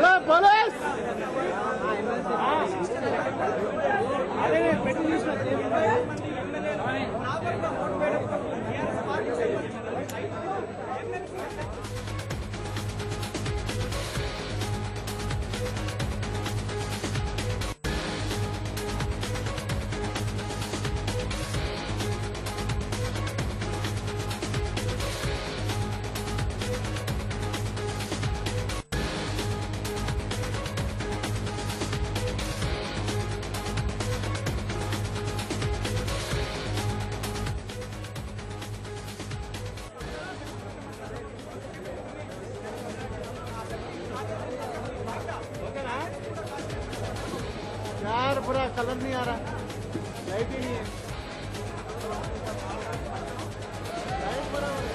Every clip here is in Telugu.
హలో పోలీస్ यार पूरा कलर नहीं आ रहा, लाइट ही नहीं है, लाइट बराबर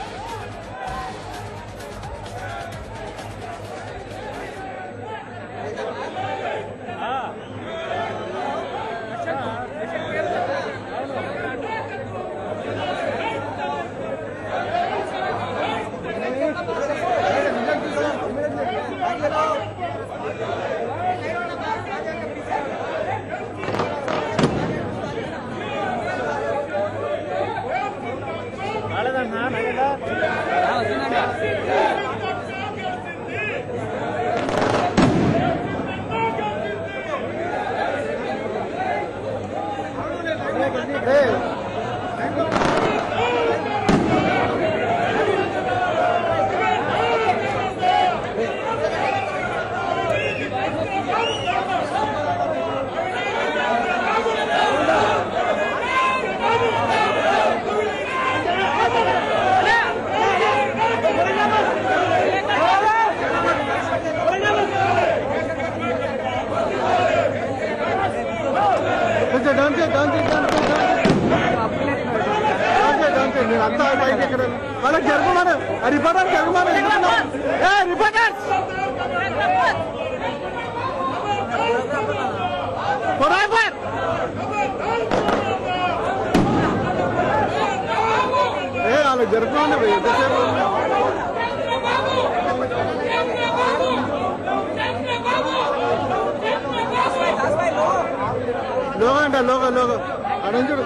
అంతా పైకి ఎక్కడ వాళ్ళకి జరగమని రిపోర్టర్ జరగమని రిపోర్టర్ వాళ్ళకి జరగమని ఎంతసేపు లోగా అంట లోగా లోగా అడంచుడు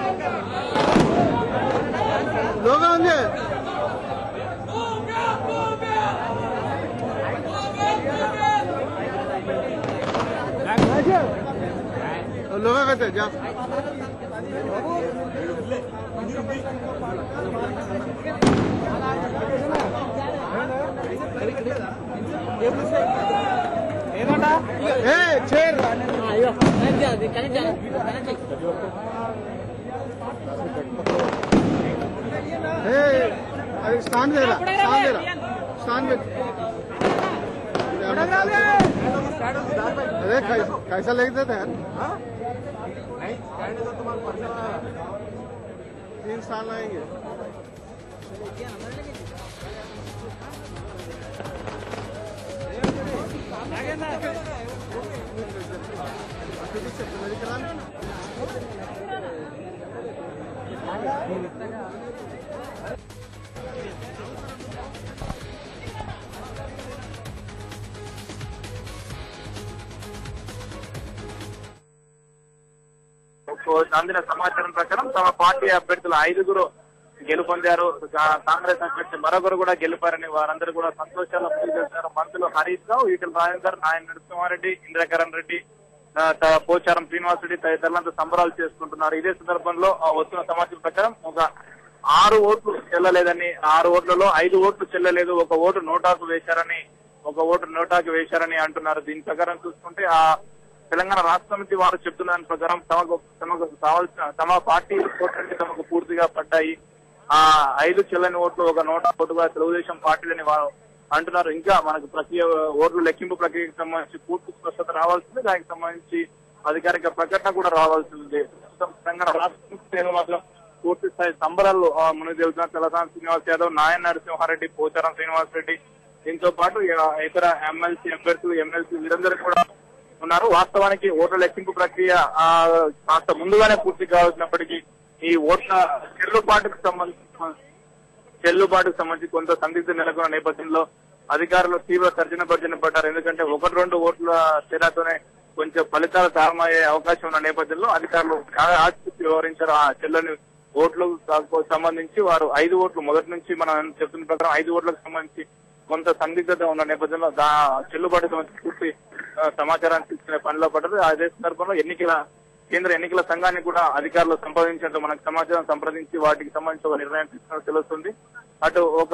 లోగా ఉంది లోగా కతే జా ఏ చైర్ అయ్యో अरे स्टैंड दे रहा स्टैंड में अरे कैसा लेके देते हैं 3 साल आएंगे అందిన సమాచారం ప్రకారం తమ పార్టీ అభ్యర్థులు 5గురు గెలుపొందారు. కాంగ్రెస్ అభ్యర్థి మరొకరు కూడా గెలిపారని వారందరూ కూడా సంతోషాలు వ్యక్తం చేశారు. మంత్రులు హరీష్ రావు, ఈటెల రాజేందర్, నాయన నరసింహారెడ్డి, ఇంద్రకరణ్ రెడ్డి, పోచారం శ్రీనివాస్ రెడ్డి తదితరులంతా సంబరాలు చేసుకుంటున్నారు. ఇదే సందర్భంలో వస్తున్న సమాచారం ప్రకారం ఒక 6 ఓట్లు చెల్లలేదని, 6 ఓట్లలో 5 ఓట్లు చెల్లలేదు, 1 ఓటు నోటాకు వేశారని అంటున్నారు. దీని ప్రకారం చూసుకుంటే ఆ తెలంగాణ రాష్ట్ర సమితి వారు చెప్తున్న దాని ప్రకారం తమకు కావాల్సిన తమ పార్టీ ఓట్లన్నీ తమకు పూర్తిగా పడ్డాయి. ఆ 5 చెల్లని ఓట్లు 1 నోటా ఓటుగా తెలుగుదేశం పార్టీలని వారు అంటున్నారు. ఇంకా మనకు ఓట్లు లెక్కింపు ప్రక్రియకు సంబంధించి పూర్తి స్పష్టత రావాల్సింది, దానికి సంబంధించి అధికారిక ప్రకటన కూడా రావాల్సింది. తెలంగాణ రాష్ట్ర సమితి మాత్రం పూర్తి స్థాయి సంబరాలు మునిగి తెలుస్తున్నారు. తలసాని శ్రీనివాస్ యాదవ్, నాయన నరసింహారెడ్డి, పోచారం శ్రీనివాస్ రెడ్డి, దీంతో పాటు ఇతర ఎమ్మెల్సీ అభ్యర్థులు, ఎమ్మెల్సీ వీరందరూ కూడా ఉన్నారు. వాస్తవానికి ఓట్ల లెక్కింపు ప్రక్రియ కాస్త ముందుగానే పూర్తి కావాల్సినప్పటికీ ఈ ఓట్ల చెల్లుబాటుకు సంబంధించి కొంత సందిగ్ధం నెలకొన్న నేపథ్యంలో అధికారులు తీవ్ర తర్జన భర్జన పడ్డారు. ఎందుకంటే 1-2 ఓట్ల తేడాతోనే కొంచెం ఫలితాలు తారమయ్యే అవకాశం ఉన్న నేపథ్యంలో అధికారులు చాలా ఆసక్తి వ్యవహరించారు. ఆ చెల్లని ఓట్లకు సంబంధించి వారు 5 ఓట్లు మొదటి నుంచి మనం చెప్తున్న ప్రకారం 5 ఓట్లకు సంబంధించి కొంత సందిగ్ధత ఉన్న నేపథ్యంలో చెల్లుబాటు సంబంధించి పూర్తి సమాచారాన్ని తీసుకునే పనిలో పడ్డారు. అదే సందర్భంలో కేంద్ర ఎన్నికల సంఘాన్ని కూడా అధికారులు సంప్రదించినట్టు మనకు సమాచారం సంప్రదించి వాటికి సంబంధించి ఒక నిర్ణయం తీసుకున్నట్టు తెలుస్తుంది. అటు ఒక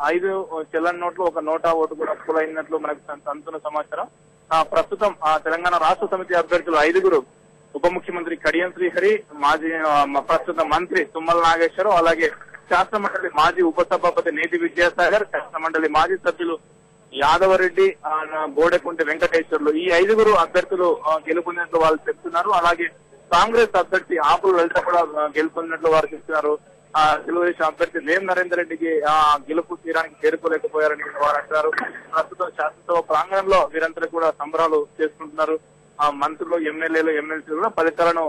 5 చెల్లని నోట్లు, ఒక నోటా ఓటు కూడా పూలైనట్లు మనకు అందుతున్న సమాచారం. ప్రస్తుతం తెలంగాణ రాష్ట్ర సమితి అభ్యర్థులు 5 ఉప ముఖ్యమంత్రి కడియం శ్రీహరి, మాజీ ప్రస్తుత మంత్రి తుమ్మల నాగేశ్వరరావు, అలాగే శాసనమండలి మాజీ ఉపసభాపతి నేతి విద్యాసాగర్, శాసనమండలి మాజీ సభ్యులు యాదవరెడ్డి, బోడెకుంటి వెంకటేశ్వర్లు, ఈ 5 అభ్యర్థులు గెలుపొందినట్లు వాళ్ళు చెప్తున్నారు. అలాగే కాంగ్రెస్ అభ్యర్థి ఆపుల లలిత కూడా గెలుపొందినట్లు వారు చెప్తున్నారు. తెలుగుదేశం అభ్యర్థి వేం నరేందర్ రెడ్డికి గెలుపు తీరానికి చేరుకోలేకపోయారని వారు అంటారు. ప్రస్తుతం శాసనసభ ప్రాంగణంలో వీరందరూ కూడా సంబరాలు చేసుకుంటున్నారు. మంత్రులు, ఎమ్మెల్యేలు, ఎమ్మెల్సీలు కూడా ఫలితాలను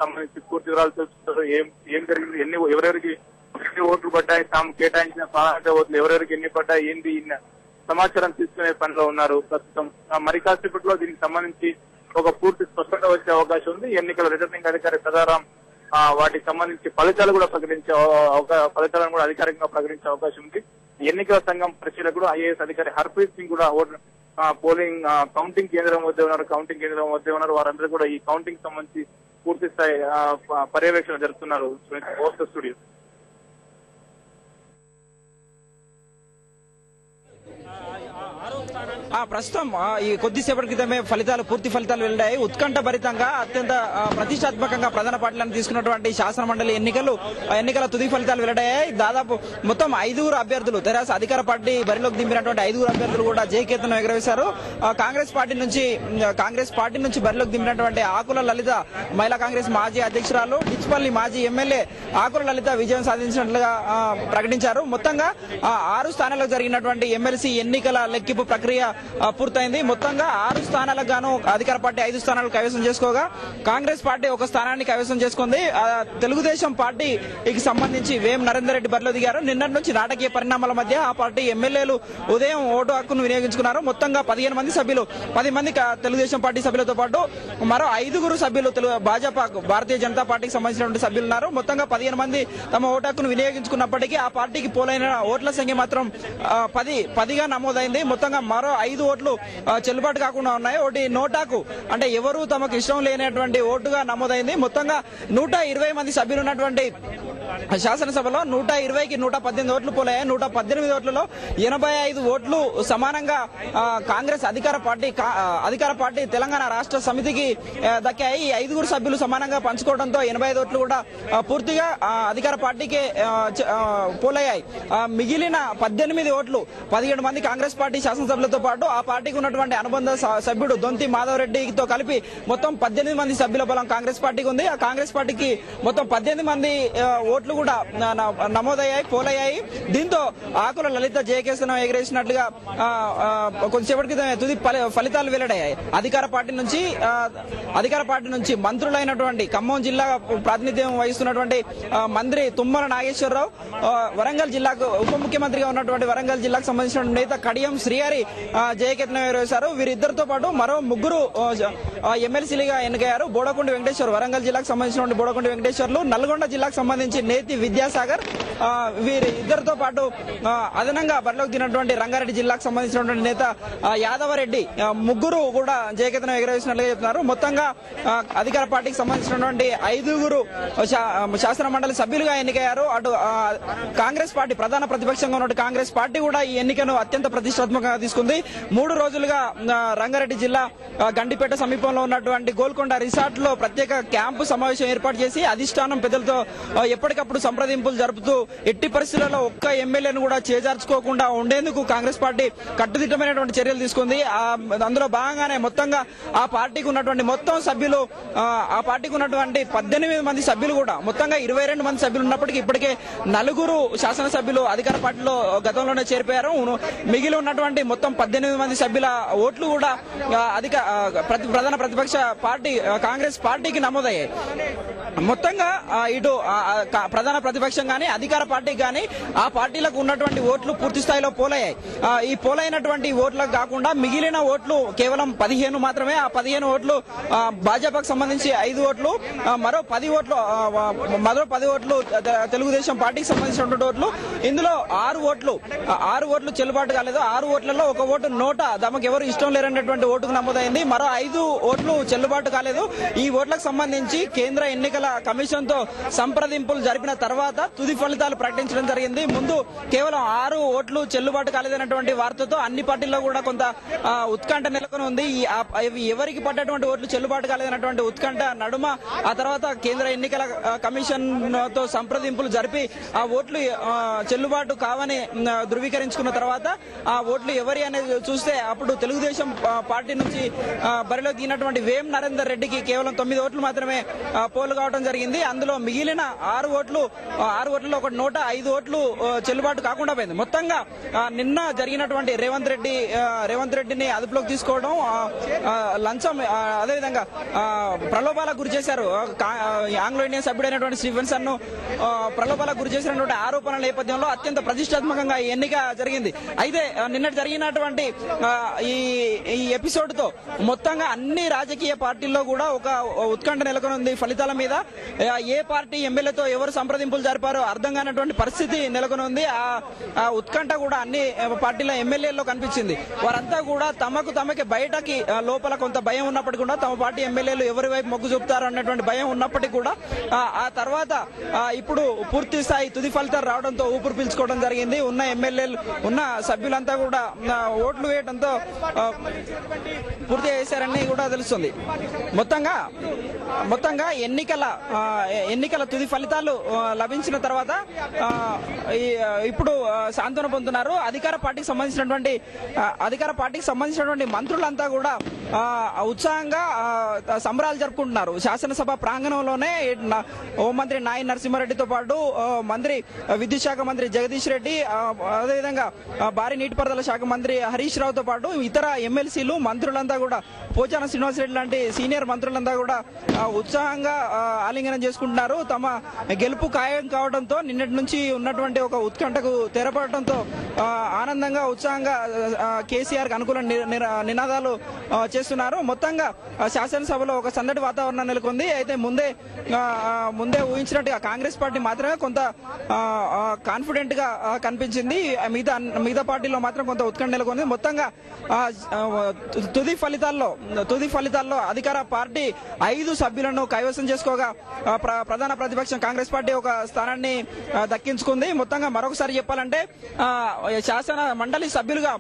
సంబంధించి పూర్తి వివరాలు తెలుసుకుంటారు. ఏం జరిగింది, ఎవరెవరికి ఎన్ని ఓట్లు పడ్డాయి, తాము కేటాయించిన పార్లమెంట్ ఓట్లు ఎవరెవరికి ఎన్ని పడ్డాయి, ఏంది సమాచారం తీసుకునే పనిలో ఉన్నారు. ప్రస్తుతం మరి కాసేపట్లో దీనికి సంబంధించి ఒక పూర్తి స్పష్టత వచ్చే అవకాశం ఉంది. ఎన్నికల రిటర్నింగ్ అధికారి సదారాం వాటికి సంబంధించి ఫలితాలను కూడా అధికారికంగా ప్రకటించే అవకాశం ఉంది. ఎన్నికల సంఘం పరిశీలకుడు ఐఏఎస్ అధికారి హర్ప్రీత్ సింగ్ కూడా పోలింగ్ కౌంటింగ్ కేంద్రం వద్ద ఉన్నారు. వారందరూ కూడా ఈ కౌంటింగ్ సంబంధించి పూర్తి స్థాయి పర్యవేక్షణ జరుపుతున్నారు. స్టూడియో ప్రస్తుతం ఈ కొద్దిసేపటి క్రితమే పూర్తి ఫలితాలు వెళ్లాయి. ఉత్కంఠ భరితంగా అత్యంత ప్రతిష్టాత్మకంగా ప్రధాన పార్టీలను తీసుకున్నటువంటి శాసన మండలి ఎన్నికల తుది ఫలితాలు వెల్లడయ్యాయి. దాదాపు మొత్తం 5 అభ్యర్థులు తెరాస అధికార పార్టీ బరిలోకి దింపినటువంటి 5 అభ్యర్థులు కూడా జయకేతనం ఎగరవేశారు. కాంగ్రెస్ పార్టీ నుంచి బరిలోకి దింపినటువంటి ఆకుల లలిత మహిళా కాంగ్రెస్ మాజీ అధ్యక్షురాలు, డిచ్పల్లి మాజీ ఎమ్మెల్యే ఆకుల లలిత విజయం సాధించినట్లుగా ప్రకటించారు. మొత్తంగా 6 స్థానాలకు జరిగినటువంటి ఎమ్మెల్సీ ఎన్నికల లెక్కింపు ప్రక్రియ పూర్తయింది. మొత్తంగా 6 స్థానాలకు గాను అధికార పార్టీ 5 స్థానాలు కైవసం చేసుకోగా కాంగ్రెస్ పార్టీ 1 స్థానాన్ని కైవసం చేసుకుంది. తెలుగుదేశం పార్టీకి సంబంధించి వేం నరేందర్ రెడ్డి బరిలో దిగారు. నిన్నటి నుంచి నాటకీయ పరిణామాల మధ్య ఆ పార్టీ ఎమ్మెల్యేలు ఉదయం ఓటు హక్కును వినియోగించుకున్నారు. మొత్తంగా 15 మంది సభ్యులు, 10 మంది తెలుగుదేశం పార్టీ సభ్యులతో పాటు మరో 5 సభ్యులు భాజపా భారతీయ జనతా పార్టీకి సంబంధించినటువంటి సభ్యులు ఉన్నారు. మొత్తంగా 15 మంది తమ ఓటు హక్కును వినియోగించుకున్నప్పటికీ ఆ పార్టీకి పోలైన ఓట్ల సంఖ్య మాత్రం 10గా నమోదైంది. మొత్తంగా మరో 5 ఓట్లు చెల్లుబాటు కాకుండా ఉన్నాయి. ఒకటి నోటాకు అంటే ఎవరు తమకు ఇష్టం లేనటువంటి ఓటుగా నమోదైంది. మొత్తంగా 120 మంది సభ్యులు ఉన్నటువంటి శాసనసభలో 120కి 118 ఓట్లు పోలాయి. 118 ఓట్లలో 85 ఓట్లు సమానంగా కాంగ్రెస్ అధికార పార్టీ తెలంగాణ రాష్ట్ర సమితికి దక్కాయి. ఈ 5 సభ్యులు సమానంగా పంచుకోవడంతో 85 ఓట్లు కూడా పూర్తిగా అధికార పార్టీకే పోలయ్యాయి. మిగిలిన 18 ఓట్లు 17 మంది కాంగ్రెస్ పార్టీ శాసనసభ్యులతో పాటు ఆ పార్టీకి ఉన్నటువంటి అనుబంధ సభ్యుడు దొంతి మాధవ్ రెడ్డితో కలిపి మొత్తం 18 మంది సభ్యుల బలం కాంగ్రెస్ పార్టీకి ఉంది. ఆ కాంగ్రెస్ పార్టీకి మొత్తం 18 మంది ఓట్లు కూడా నమోదయ్యాయి, పోలయ్యాయి. దీంతో ఆకుల లలిత జయకేతనం ఎగరేసినట్లుగా కొంతసేపటి క్రితం తుది ఫలితాలు వెల్లడయ్యాయి. అధికార పార్టీ నుంచి మంత్రులైనటువంటి ఖమ్మం జిల్లా ప్రాతినిధ్యం వహిస్తున్నటువంటి మంత్రి తుమ్మల నాగేశ్వరరావు, వరంగల్ జిల్లాకు ఉప ముఖ్యమంత్రిగా ఉన్నటువంటి వరంగల్ జిల్లాకు సంబంధించిన నేత కడియం శ్రీహరి జయకేతనం ఎగరవేశారు. వీరిద్దరితో పాటు మరో 3 ఎమ్మెల్సీలుగా ఎన్నికయ్యారు. బోడకుంటి వెంకటేశ్వర్, వరంగల్ జిల్లాకు సంబంధించిన బోడకుంటి వెంకటేశ్వర్లు, నల్గొండ జిల్లాకు సంబంధించి నేతి విద్యాసాగర్, వీరి ఇద్దరితో పాటు అదనంగా బరిలోకి దిగినటువంటి రంగారెడ్డి జిల్లాకు సంబంధించినటువంటి నేత యాదవరెడ్డి, 3 కూడా జయకేతనం ఎగరవేసినట్లుగా చెప్తున్నారు. మొత్తంగా అధికార పార్టీకి సంబంధించినటువంటి 5 శాసన మండలి సభ్యులుగా ఎన్నికయ్యారు. అటు కాంగ్రెస్ పార్టీ ప్రధాన ప్రతిపక్షంగా ఉన్న కాంగ్రెస్ పార్టీ కూడా ఈ ఎన్నికను అత్యంత ప్రతిష్టాత్మకంగా తీసుకుంది. 3 రోజులుగా రంగారెడ్డి జిల్లా గండిపేట సమీపంలో ఉన్నటువంటి గోల్కొండ రిసార్ట్ లో ప్రత్యేక క్యాంపు సమావేశం ఏర్పాటు చేసి అధిష్టానం పెద్దలతో ఎప్పటికప్పుడు సంప్రదింపులు జరుపుతూ ఎట్టి పరిస్థితులలో ఒక్క ఎమ్మెల్యేను కూడా చేజార్చుకోకుండా ఉండేందుకు కాంగ్రెస్ పార్టీ కట్టుదిట్టమైనటువంటి చర్యలు తీసుకుంది. అందులో భాగంగానే మొత్తంగా ఆ పార్టీకి ఉన్నటువంటి మొత్తం సభ్యులు, ఆ పార్టీకి ఉన్నటువంటి 18 మంది సభ్యులు కూడా మొత్తంగా 22 మంది సభ్యులు ఉన్నప్పటికీ ఇప్పటికే 4 శాసనసభ్యులు అధికార పార్టీలో గతంలోనే చేరిపోయారు. మిగిలి ఉన్నటువంటి మొత్తం 18 మంది సభ్యుల ఓట్లు కూడా ప్రధాన ప్రతిపక్ష పార్టీ కాంగ్రెస్ పార్టీకి నమోదయ్యాయి. మొత్తంగా ఇటు ప్రధాన ప్రతిపక్షం గానీ అధికార పార్టీ గానీ ఆ పార్టీలకు ఉన్నటువంటి ఓట్లు పూర్తి స్థాయిలో పోలయ్యాయి. ఈ పోలైనటువంటి ఓట్లకు కాకుండా మిగిలిన ఓట్లు కేవలం 15 మాత్రమే. ఆ 15 ఓట్లు భాజపాకు సంబంధించి 5 ఓట్లు, మరో 10 ఓట్లు తెలుగుదేశం పార్టీకి సంబంధించినటువంటి ఓట్లు. ఇందులో 6 ఓట్లు చెల్లుబాటు కాలేదు. 6 ఓట్లలో 1 ఓటు నోటా తమకు ఎవరు ఇష్టం లేరనేటువంటి ఓటుకు నమోదైంది. మరో 5 ఓట్లు చెల్లుబాటు కాలేదు. ఈ ఓట్లకు సంబంధించి కేంద్ర ఎన్నికల కమిషన్ తో సంప్రదింపులు జరిపిన తర్వాత తుది ఫలితాలు ప్రకటించడం జరిగింది. ముందు కేవలం 6 ఓట్లు చెల్లుబాటు కాలేదన్నటువంటి వార్తతో అన్ని పార్టీల్లో కూడా కొంత ఉత్కంఠ నెలకొని ఉంది. ఎవరికి పడ్డటువంటి ఓట్లు చెల్లుబాటు కాలేదన్నటువంటి ఉత్కంఠ నడుమ ఆ తర్వాత కేంద్ర ఎన్నికల కమిషన్ తో సంప్రదింపులు జరిపి ఆ ఓట్లు చెల్లుబాటు కావని ధృవీకరించుకున్న తర్వాత ఆ ఓట్లు ఎవరి అనేది చూస్తే అప్పుడు తెలుగుదేశం పార్టీ నుంచి బరిలో దిగినటువంటి వేం నరేందర్ రెడ్డికి కేవలం 9 ఓట్లు మాత్రమే పోలు కావడం జరిగింది. అందులో మిగిలిన 6 ఓట్లలో 1 నోటా 5 ఓట్లు చెల్లుబాటు కాకుండా పోయింది. మొత్తంగా నిన్న జరిగినటువంటి రేవంత్ రెడ్డిని అదుపులోకి తీసుకోవడం, లంచం, అదేవిధంగా ప్రలోభాలకు గురి చేశారు. ఆంగ్లో ఇండియన్ సభ్యుడైనటువంటి స్టీఫెన్సన్ ను ప్రలోభాలకు గురి చేసినటువంటి ఆరోపణల నేపథ్యంలో అత్యంత ప్రతిష్టాత్మకంగా ఈ ఎన్నిక జరిగింది. అయితే నిన్నటి జరిగినటువంటి ఈ ఎపిసోడ్ తో మొత్తంగా అన్ని రాజకీయ పార్టీల్లో కూడా ఒక ఉత్కంఠ నెలకొని ఉంది. ఫలితాల మీద ఏ పార్టీ ఎమ్మెల్యేతో ఎవరు సంప్రదింపులు జరిపారో అర్థం కానటువంటి పరిస్థితి నెలకొని ఉంది. ఆ ఉత్కంఠ కూడా అన్ని పార్టీల ఎమ్మెల్యేల్లో కనిపించింది. వారంతా కూడా తమకి బయటకి లోపల కొంత భయం ఉన్నప్పటికీ కూడా తమ పార్టీ ఎమ్మెల్యేలు ఎవరి వైపు మొగ్గు చూపుతారు అన్నటువంటి భయం ఉన్నప్పటికీ కూడా ఆ తర్వాత ఇప్పుడు పూర్తి స్థాయి తుది ఫలితాలు రావడంతో ఊపిరి పీల్చుకోవడం జరిగింది. ఉన్న ఎమ్మెల్యేలు ఉన్న సభ్యులంతా కూడా ఓట్లు వేయడంతో పూర్తి చేశారని కూడా తెలుస్తుంది. మొత్తంగా ఎన్నికల తుది ఫలితాలు లభించిన తర్వాత ఇప్పుడు సాంత్వన పొందుతున్నారు. అధికార పార్టీకి సంబంధించినటువంటి మంత్రులంతా కూడా ఉత్సాహంగా సంబరాలు జరుపుకుంటున్నారు. శాసనసభ ప్రాంగణంలోనే హోంమంత్రి నాయన్ నరసింహారెడ్డితో పాటు మంత్రి విద్యుత్ శాఖ మంత్రి జగదీష్ రెడ్డి, అదేవిధంగా భారీ నీటిపారుదల శాఖ మంత్రి హరీష్ రావుతో పాటు ఇతర ఎమ్మెల్సీలు మంత్రులంతా కూడా పోచాన శ్రీనివాసరెడ్డి లాంటి సీనియర్ మంత్రులంతా కూడా ఉత్సాహంగా ఆలింగనం చేసుకుంటున్నారు. తమ గెలుపు ఖాయం కావడంతో నిన్నటి నుంచి ఉన్నటువంటి ఒక ఉత్కంఠకు తెరపడటంతో ఆనందంగా ఉత్సాహంగా కేసీఆర్ కు అనుకూల నినాదాలు చేస్తున్నారు. మొత్తంగా శాసనసభలో ఒక సందడి వాతావరణం నెలకొంది. అయితే ముందే ఊహించినట్టుగా కాంగ్రెస్ పార్టీ మాత్రమే కొంత కాన్ఫిడెంట్ గా కనిపించింది. మిగతా పార్టీలో మాత్రం కొంత ఉత్కంఠ నెలకొంది. మొత్తంగా తుది ఫలితాల్లో అధికార పార్టీ 5 సభ్యులను కైవసం చేసుకోగా ప్రధాన ప్రతిపక్షం కాంగ్రెస్ పార్టీ ఒక స్థానాన్ని దక్కించుకుంది. మొత్తంగా మరొకసారి చెప్పాలంటే శాసన మండలి సభ్యులుగా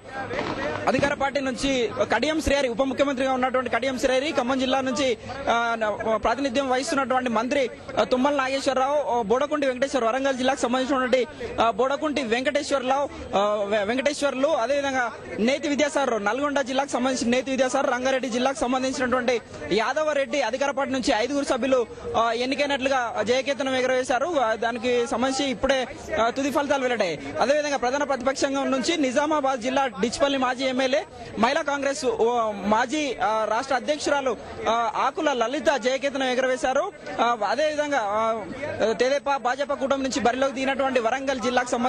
అధికార పార్టీ నుంచి కడియం శ్రీహరి, ఉప ముఖ్యమంత్రిగా ఉన్నటువంటి కడియం శ్రీహరి, ఖమ్మం జిల్లా నుంచి ప్రాతినిధ్యం వహిస్తున్నటువంటి మంత్రి తుమ్మల నాగేశ్వరరావు, బోడకుంటి వెంకటేశ్వర, వరంగల్ జిల్లాకు సంబంధించినటువంటి బోడకుంటి వెంకటేశ్వర్లు, అదేవిధంగా నేతి విద్యాసాగర్, నల్గొండ జిల్లాకు సంబంధించిన నేతి విద్యాసాగర్, రంగారెడ్డి జిల్లాకు సంబంధించినటువంటి యాదవ రెడ్డి అధికార పార్టీ నుంచి 5 సభ్యులు ఎన్నికైనట్లుగా జయకేతనం ఎగరవేశారు. దానికి సంబంధించి ఇప్పుడే తుది ఫలితాలు వెల్లడాయి. అదేవిధంగా ప్రధాన ప్రతిపక్షంగా నుంచి నిజామాబాద్ జిల్లా డిచ్పల్లి మాజీ ఎమ్మెల్యే, మహిళా కాంగ్రెస్ మాజీ రాష్ట్ర అధ్యక్షురాలు ఆకుల లలిత జయకేతనం ఎగరవేశారు. అదేవిధంగా తెదేపా భాజపా కూటమి నుంచి బరిలోకి దిగినటువంటి వరంగల్ జిల్లాకు